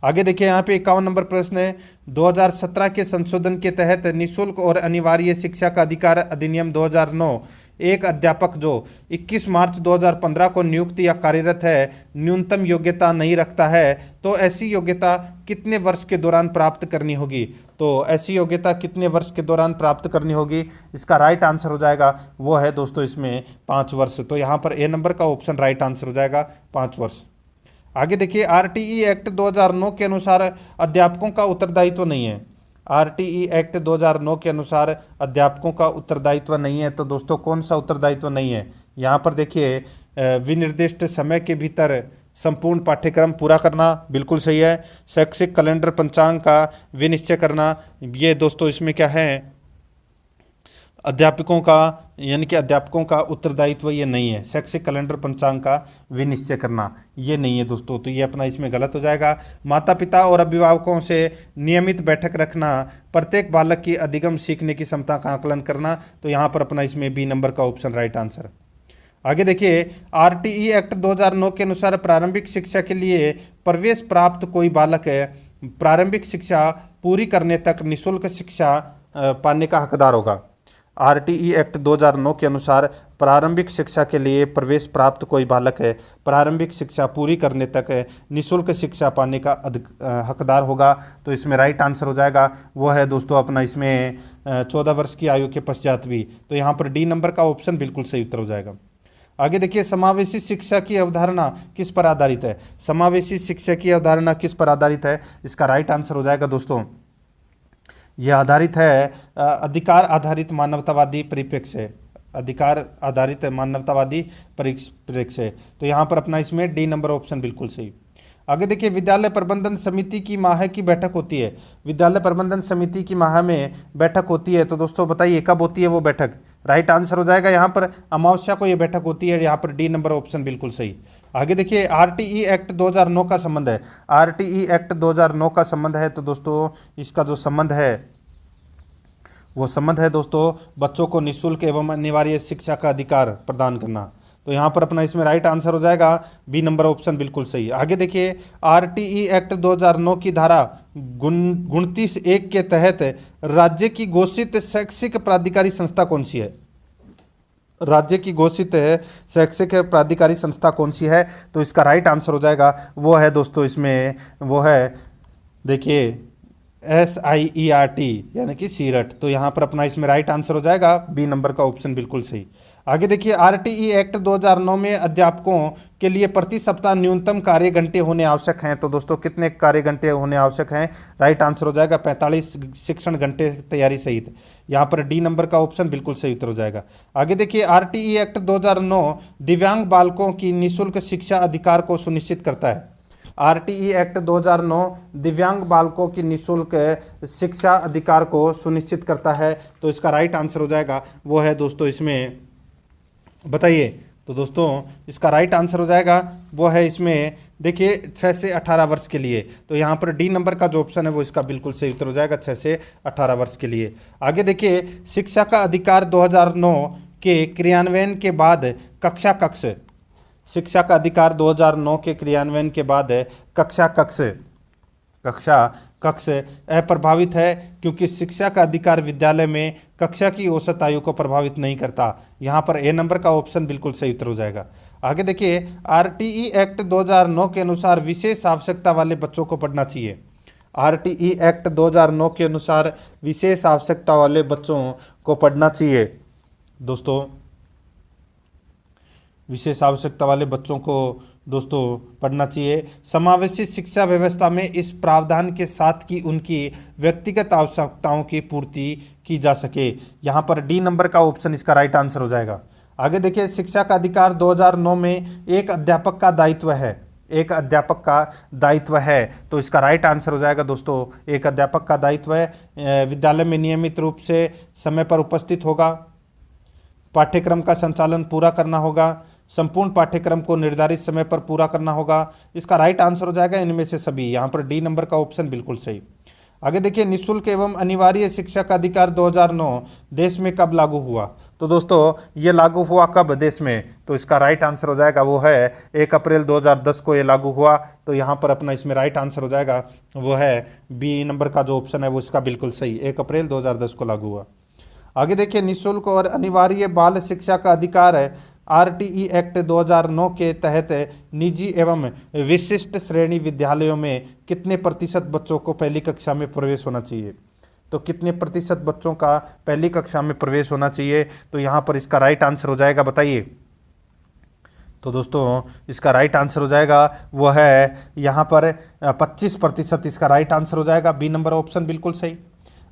आगे देखिए, यहाँ पे 51 नंबर प्रश्न है, 2017 के संशोधन के तहत निःशुल्क और अनिवार्य शिक्षा का अधिकार अधिनियम 2009 एक अध्यापक जो 21 मार्च 2015 को नियुक्त या कार्यरत है न्यूनतम योग्यता नहीं रखता है, तो ऐसी योग्यता कितने वर्ष के दौरान प्राप्त करनी होगी? तो ऐसी योग्यता कितने वर्ष के दौरान प्राप्त करनी होगी? इसका राइट आंसर हो जाएगा वो है दोस्तों इसमें 5 वर्ष। तो यहाँ पर ए नंबर का ऑप्शन राइट आंसर हो जाएगा 5 वर्ष। आगे देखिए, आरटीई एक्ट 2009 के अनुसार अध्यापकों का उत्तरदायित्व नहीं है। आरटीई एक्ट 2009 के अनुसार अध्यापकों का उत्तरदायित्व नहीं है, तो दोस्तों कौन सा उत्तरदायित्व नहीं है? यहाँ पर देखिए, विनिर्दिष्ट समय के भीतर संपूर्ण पाठ्यक्रम पूरा करना, बिल्कुल सही है। शैक्षिक कैलेंडर पंचांग का विनिश्चय करना, ये दोस्तों इसमें क्या है, अध्यापकों का, यानी कि अध्यापकों का उत्तरदायित्व ये नहीं है। शैक्षिक कैलेंडर पंचांग का विनिश्चय करना ये नहीं है दोस्तों, तो ये अपना इसमें गलत हो जाएगा। माता पिता और अभिभावकों से नियमित बैठक रखना, प्रत्येक बालक की अधिगम सीखने की क्षमता का आकलन करना, तो यहाँ पर अपना इसमें बी नंबर का ऑप्शन राइट आंसर। आगे देखिए, आरटीई एक्ट 2009 के अनुसार प्रारंभिक शिक्षा के लिए प्रवेश प्राप्त कोई बालक है प्रारंभिक शिक्षा पूरी करने तक निःशुल्क शिक्षा पाने का हकदार होगा। आरटीई एक्ट 2009 के अनुसार प्रारंभिक शिक्षा के लिए प्रवेश प्राप्त कोई बालक है प्रारंभिक शिक्षा पूरी करने तक निःशुल्क शिक्षा पाने का हकदार होगा। तो इसमें राइट आंसर हो जाएगा वो है दोस्तों अपना इसमें 14 वर्ष की आयु के पश्चात भी। तो यहाँ पर डी नंबर का ऑप्शन बिल्कुल सही उत्तर हो जाएगा। आगे देखिए, समावेशी शिक्षा की अवधारणा किस पर आधारित है? समावेशी शिक्षा की अवधारणा किस पर आधारित है? इसका राइट आंसर हो जाएगा दोस्तों, यह आधारित है अधिकार आधारित मानवतावादी परिप्रेक्ष्य, अधिकार आधारित मानवतावादी परिप्रेक्ष्य। तो यहाँ पर अपना इसमें डी नंबर ऑप्शन बिल्कुल सही। आगे देखिए, विद्यालय प्रबंधन समिति की माह की बैठक होती है। विद्यालय प्रबंधन समिति की माह में बैठक होती है, तो दोस्तों बताइए कब होती है वो बैठक? राइट आंसर हो जाएगा यहाँ पर अमावस्या को ये बैठक होती है, यहाँ पर डी नंबर ऑप्शन बिल्कुल सही। आगे देखिए, आरटीई एक्ट 2009 का संबंध है। आरटीई एक्ट 2009 का संबंध है, तो दोस्तों इसका जो संबंध है वो संबंध है दोस्तों बच्चों को निःशुल्क एवं अनिवार्य शिक्षा का अधिकार प्रदान करना। तो यहाँ पर अपना इसमें राइट आंसर हो जाएगा बी नंबर ऑप्शन बिल्कुल सही। आगे देखिए, आरटीई एक्ट 2009 की धारा 29(1) के तहत राज्य की घोषित शैक्षिक प्राधिकारी संस्था कौन सी है? राज्य की घोषित शैक्षिक प्राधिकारी संस्था कौन सी है? तो इसका राइट आंसर हो जाएगा वो है दोस्तों इसमें वो है देखिए SIERT यानी कि सीरट। तो यहाँ पर अपना इसमें राइट आंसर हो जाएगा बी नंबर का ऑप्शन बिल्कुल सही। आगे देखिए आरटीई एक्ट 2009 में अध्यापकों के लिए प्रति सप्ताह न्यूनतम कार्य घंटे होने आवश्यक हैं। तो दोस्तों कितने कार्य घंटे होने आवश्यक हैं? राइट आंसर हो जाएगा 45 शिक्षण घंटे तैयारी सहित। यहाँ पर डी नंबर का ऑप्शन बिल्कुल सही उत्तर हो जाएगा। आगे देखिए आरटीई एक्ट 2009 दिव्यांग बालकों की निःशुल्क शिक्षा अधिकार को सुनिश्चित करता है। आरटीई एक्ट 2009 दिव्यांग बालकों की निःशुल्क शिक्षा अधिकार को सुनिश्चित करता है। तो इसका राइट आंसर हो जाएगा वो है दोस्तों इसमें, बताइए। तो दोस्तों इसका राइट आंसर हो जाएगा वो है इसमें, देखिए 6 से 18 वर्ष के लिए। तो यहाँ पर डी नंबर का जो ऑप्शन है वो इसका बिल्कुल सही उत्तर हो जाएगा, 6 से 18 वर्ष के लिए। आगे देखिए शिक्षा का अधिकार 2009 के क्रियान्वयन के बाद कक्षा कक्ष, शिक्षा का अधिकार 2009 के क्रियान्वयन के बाद कक्षा कक्ष अप्रभावित है, क्योंकि शिक्षा का अधिकार विद्यालय में कक्षा की औसत आयु को प्रभावित नहीं करता। यहाँ पर ए नंबर का ऑप्शन बिल्कुल सही उत्तर हो जाएगा। आगे देखिए आरटीई एक्ट 2009 के अनुसार विशेष आवश्यकता वाले बच्चों को पढ़ना चाहिए। आरटीई एक्ट 2009 के अनुसार विशेष आवश्यकता वाले बच्चों को पढ़ना चाहिए। दोस्तों विशेष आवश्यकता वाले बच्चों को दोस्तों पढ़ना चाहिए। समावेशी शिक्षा व्यवस्था में इस प्रावधान के साथ कि उनकी व्यक्तिगत आवश्यकताओं की पूर्ति की जा सके। यहाँ पर डी नंबर का ऑप्शन इसका राइट आंसर हो जाएगा। आगे देखिए शिक्षा का अधिकार 2009 में एक अध्यापक का दायित्व है, एक अध्यापक का दायित्व है। तो इसका राइट आंसर हो जाएगा दोस्तों एक अध्यापक का दायित्व है। विद्यालय में नियमित रूप से समय पर उपस्थित होगा, पाठ्यक्रम का संचालन पूरा करना होगा, संपूर्ण पाठ्यक्रम को निर्धारित समय पर पूरा करना होगा। इसका राइट आंसर हो जाएगा इनमें से सभी। यहाँ पर डी नंबर का ऑप्शन बिल्कुल सही। आगे देखिए निःशुल्क एवं अनिवार्य शिक्षा का अधिकार 2009 देश में कब लागू हुआ? तो दोस्तों ये लागू हुआ कब देश में? तो इसका राइट आंसर हो जाएगा वो है 1 अप्रैल 2010 को ये लागू हुआ। तो यहाँ पर अपना इसमें राइट आंसर हो जाएगा वो है बी नंबर का जो ऑप्शन है वो इसका बिल्कुल सही, 1 अप्रैल 2010 को लागू हुआ। आगे देखिए निःशुल्क और अनिवार्य बाल शिक्षा का अधिकार है आरटीई एक्ट 2009 के तहत निजी एवं विशिष्ट श्रेणी विद्यालयों में कितने प्रतिशत बच्चों को पहली कक्षा में प्रवेश होना चाहिए? तो कितने प्रतिशत बच्चों का पहली कक्षा में प्रवेश होना चाहिए? तो यहाँ पर इसका राइट आंसर हो जाएगा, बताइए। तो दोस्तों इसका राइट आंसर हो जाएगा वो है यहाँ पर 25% इसका राइट आंसर हो जाएगा, बी नंबर ऑप्शन बिल्कुल सही।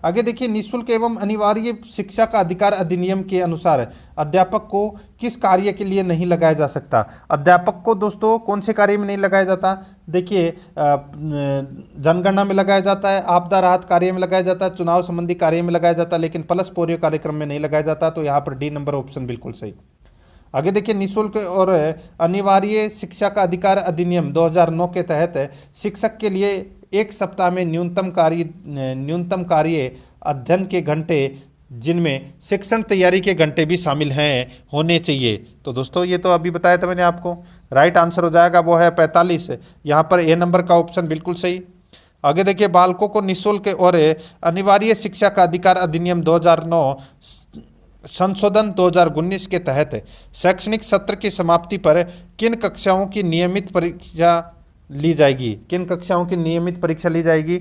आगे देखिए निःशुल्क एवं अनिवार्य शिक्षा का अधिकार अधिनियम के अनुसार अध्यापक को किस कार्य के लिए नहीं लगाया जा सकता? अध्यापक को दोस्तों कौन से कार्य में नहीं लगाया जाता? देखिए जनगणना में लगाया जाता है, आपदा राहत कार्य में लगाया जाता है, चुनाव संबंधी कार्य में लगाया जाता है, लेकिन प्लस पोलियो कार्यक्रम में नहीं लगाया जाता। तो यहाँ पर डी नंबर ऑप्शन बिल्कुल सही। आगे देखिए निःशुल्क और अनिवार्य शिक्षा का अधिकार अधिनियम 2009 के तहत शिक्षक के लिए एक सप्ताह में न्यूनतम कार्य अध्ययन के घंटे जिनमें शिक्षण तैयारी के घंटे भी शामिल हैं होने चाहिए। तो दोस्तों ये तो अभी बताया था मैंने आपको, राइट आंसर हो जाएगा वो है 45। यहाँ पर ए नंबर का ऑप्शन बिल्कुल सही। आगे देखिए बालकों को निःशुल्क और अनिवार्य शिक्षा का अधिकार अधिनियम 2009 संशोधन 2019 के तहत शैक्षणिक सत्र की समाप्ति पर किन कक्षाओं की नियमित परीक्षा ली जाएगी? किन कक्षाओं की नियमित परीक्षा ली जाएगी?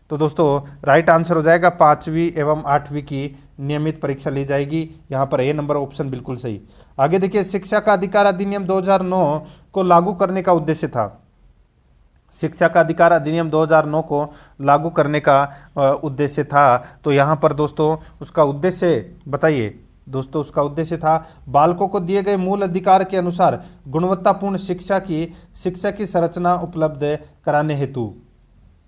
तो दोस्तों राइट आंसर हो जाएगा 5वीं एवं 8वीं की नियमित परीक्षा ली जाएगी। यहाँ पर ए नंबर ऑप्शन बिल्कुल सही। आगे देखिए शिक्षा का अधिकार अधिनियम 2009 को लागू करने का उद्देश्य था। शिक्षा का अधिकार अधिनियम 2009 को लागू करने का उद्देश्य था। तो यहाँ पर दोस्तों उसका उद्देश्य बताइए। दोस्तों उसका उद्देश्य था बालकों को दिए गए मूल अधिकार के अनुसार गुणवत्तापूर्ण शिक्षा की संरचना उपलब्ध कराने हेतु।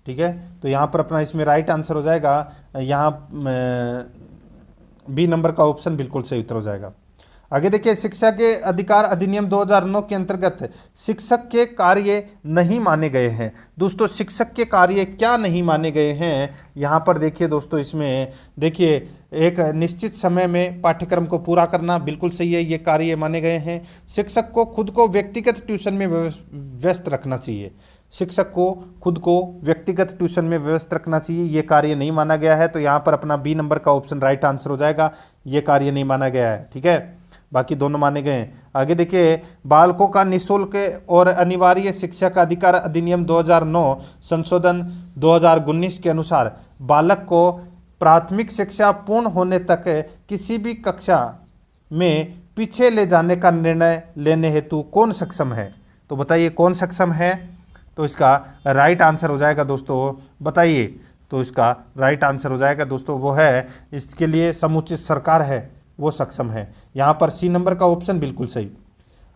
ठीक है, तो यहाँ पर अपना इसमें राइट आंसर हो जाएगा, यहाँ बी नंबर का ऑप्शन बिल्कुल सही उत्तर हो जाएगा। आगे देखिए शिक्षा के अधिकार अधिनियम 2009 के अंतर्गत शिक्षक के कार्य नहीं माने गए हैं। दोस्तों शिक्षक के कार्य क्या नहीं माने गए हैं? यहाँ पर देखिए दोस्तों इसमें देखिए एक निश्चित समय में पाठ्यक्रम को पूरा करना बिल्कुल सही है, ये कार्य माने गए हैं। शिक्षक को खुद को व्यक्तिगत ट्यूशन में व्यस्त रखना चाहिए। शिक्षक को खुद को व्यक्तिगत ट्यूशन में व्यस्त रखना चाहिए, ये कार्य नहीं माना गया है। तो यहाँ पर अपना बी नंबर का ऑप्शन राइट आंसर हो जाएगा, ये कार्य नहीं माना गया है। ठीक है, बाकी दोनों माने गए हैं। आगे देखिए बालकों का निःशुल्क और अनिवार्य शिक्षा का अधिकार अधिनियम 2009 संशोधन 2019 के अनुसार बालक को प्राथमिक शिक्षा पूर्ण होने तक किसी भी कक्षा में पीछे ले जाने का निर्णय लेने हेतु कौन सक्षम है? तो बताइए कौन सक्षम है? तो इसका राइट आंसर हो जाएगा दोस्तों, बताइए। तो इसका राइट आंसर हो जाएगा दोस्तों वो है, इसके लिए समुचित सरकार है वो सक्षम है। यहाँ पर सी नंबर का ऑप्शन बिल्कुल सही।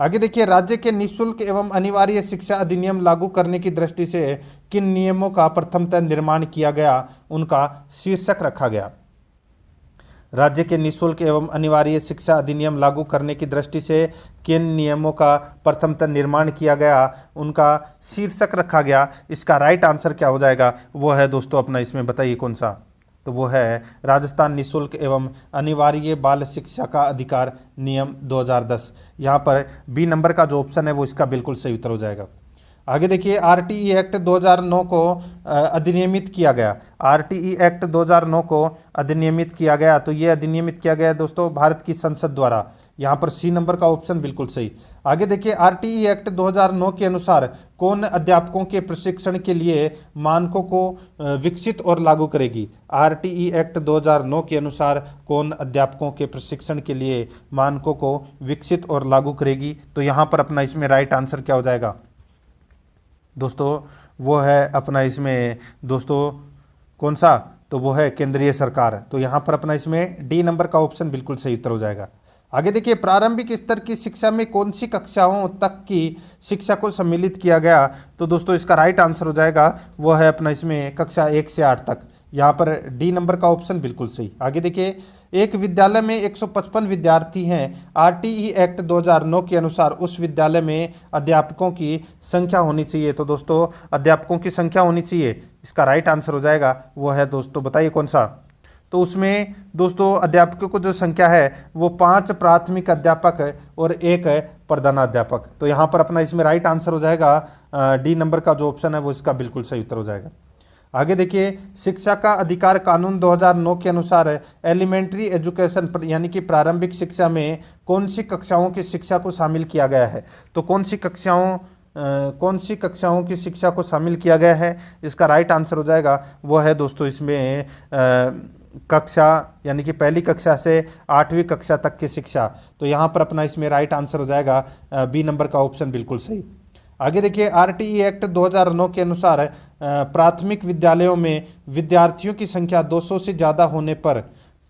आगे देखिए, राज्य के निःशुल्क एवं अनिवार्य शिक्षा अधिनियम लागू करने की दृष्टि से किन नियमों का प्रथमतः निर्माण किया गया, उनका शीर्षक रखा गया। राज्य के निःशुल्क एवं अनिवार्य शिक्षा अधिनियम लागू करने की दृष्टि से किन नियमों का प्रथमतः निर्माण किया गया, उनका शीर्षक रखा गया। इसका राइट आंसर क्या हो जाएगा? वो है दोस्तों अपना, इसमें बताइए कौन सा? तो वो है राजस्थान निःशुल्क एवं अनिवार्य बाल शिक्षा का अधिकार नियम 2010। यहाँ पर बी नंबर का जो ऑप्शन है वो इसका बिल्कुल सही उत्तर हो जाएगा। आगे देखिए, आरटीई एक्ट 2009 को अधिनियमित किया गया। आरटीई एक्ट 2009 को अधिनियमित किया गया, तो ये अधिनियमित किया गया दोस्तों भारत की संसद द्वारा। यहाँ पर सी नंबर का ऑप्शन बिल्कुल सही। आगे देखिए, आरटीई एक्ट 2009 के अनुसार कौन अध्यापकों के प्रशिक्षण के लिए मानकों को विकसित और लागू करेगी? आरटीई एक्ट 2009 के अनुसार कौन अध्यापकों के प्रशिक्षण के लिए मानकों को विकसित और लागू करेगी? तो यहाँ पर अपना इसमें राइट आंसर क्या हो जाएगा दोस्तों? वो है अपना इसमें दोस्तों कौन सा? तो वो है केंद्रीय सरकार। तो यहाँ पर अपना इसमें डी नंबर का ऑप्शन बिल्कुल सही उत्तर हो जाएगा। आगे देखिए, प्रारंभिक स्तर की शिक्षा में कौन सी कक्षाओं तक की शिक्षा को सम्मिलित किया गया? तो दोस्तों इसका राइट आंसर हो जाएगा वो है अपना इसमें कक्षा 1 से 8 तक। यहाँ पर डी नंबर का ऑप्शन बिल्कुल सही। आगे देखिए, एक विद्यालय में 155 विद्यार्थी हैं। आरटीई एक्ट 2009 के अनुसार उस विद्यालय में अध्यापकों की संख्या होनी चाहिए। तो दोस्तों अध्यापकों की संख्या होनी चाहिए, इसका राइट आंसर हो जाएगा वो है दोस्तों, बताइए कौन सा? तो उसमें दोस्तों अध्यापकों को जो संख्या है वो 5 प्राथमिक अध्यापक है और 1 है प्रधानाध्यापक। तो यहाँ पर अपना इसमें राइट आंसर हो जाएगा डी नंबर का जो ऑप्शन है वो इसका बिल्कुल सही उत्तर हो जाएगा। आगे देखिए, शिक्षा का अधिकार कानून 2009 के अनुसार एलिमेंट्री एजुकेशन यानी कि प्रारंभिक शिक्षा में कौन सी कक्षाओं की शिक्षा को शामिल किया गया है? तो कौन सी कक्षाओं की शिक्षा को शामिल किया गया है? इसका राइट आंसर हो जाएगा वो है दोस्तों इसमें कक्षा यानी कि पहली कक्षा से 8वीं कक्षा तक की शिक्षा। तो यहाँ पर अपना इसमें राइट आंसर हो जाएगा बी नंबर का ऑप्शन बिल्कुल सही। आगे देखिए, आरटीई एक्ट 2009 के अनुसार प्राथमिक विद्यालयों में विद्यार्थियों की संख्या 200 से ज़्यादा होने पर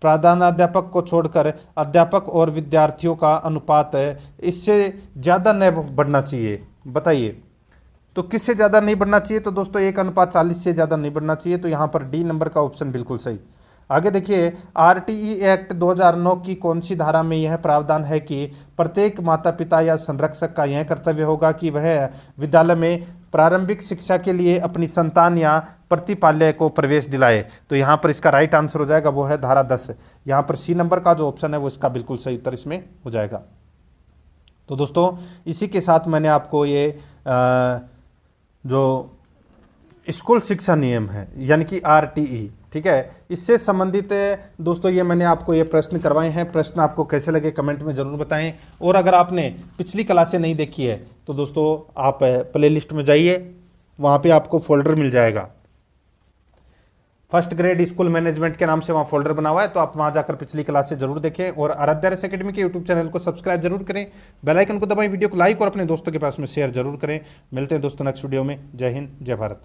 प्रधानाध्यापक को छोड़कर अध्यापक और विद्यार्थियों का अनुपात इससे ज़्यादा नहीं बढ़ना चाहिए। बताइए तो किससे ज़्यादा नहीं बढ़ना चाहिए? तो दोस्तों 1:40 से ज़्यादा नहीं बढ़ना चाहिए। तो यहाँ पर डी नंबर का ऑप्शन बिल्कुल सही। आगे देखिए, आरटीई एक्ट 2009 की कौन सी धारा में यह प्रावधान है कि प्रत्येक माता पिता या संरक्षक का यह कर्तव्य होगा कि वह विद्यालय में प्रारंभिक शिक्षा के लिए अपनी संतान या प्रतिपाल्य को प्रवेश दिलाए? तो यहाँ पर इसका राइट आंसर हो जाएगा वो है धारा 10। यहाँ पर सी नंबर का जो ऑप्शन है वो इसका बिल्कुल सही उत्तर इसमें हो जाएगा। तो दोस्तों इसी के साथ मैंने आपको ये जो स्कूल शिक्षा नियम है यानी कि आरटीई, ठीक है, इससे संबंधित दोस्तों ये मैंने आपको ये प्रश्न करवाए हैं। प्रश्न आपको कैसे लगे कमेंट में ज़रूर बताएं। और अगर आपने पिछली क्लासें नहीं देखी है तो दोस्तों आप प्लेलिस्ट में जाइए, वहाँ पे आपको फोल्डर मिल जाएगा, फर्स्ट ग्रेड स्कूल मैनेजमेंट के नाम से वहाँ फोल्डर बना हुआ है। तो आप वहाँ जाकर पिछली क्लासें जरूर देखें और आराध्या रेस एकेडमी के यूट्यूब चैनल को सब्सक्राइब जरूर करें, बेल आइकन को दबाएं, वीडियो को लाइक और अपने दोस्तों के पास में शेयर जरूर करें। मिलते हैं दोस्तों नेक्स्ट वीडियो में। जय हिंद, जय भारत।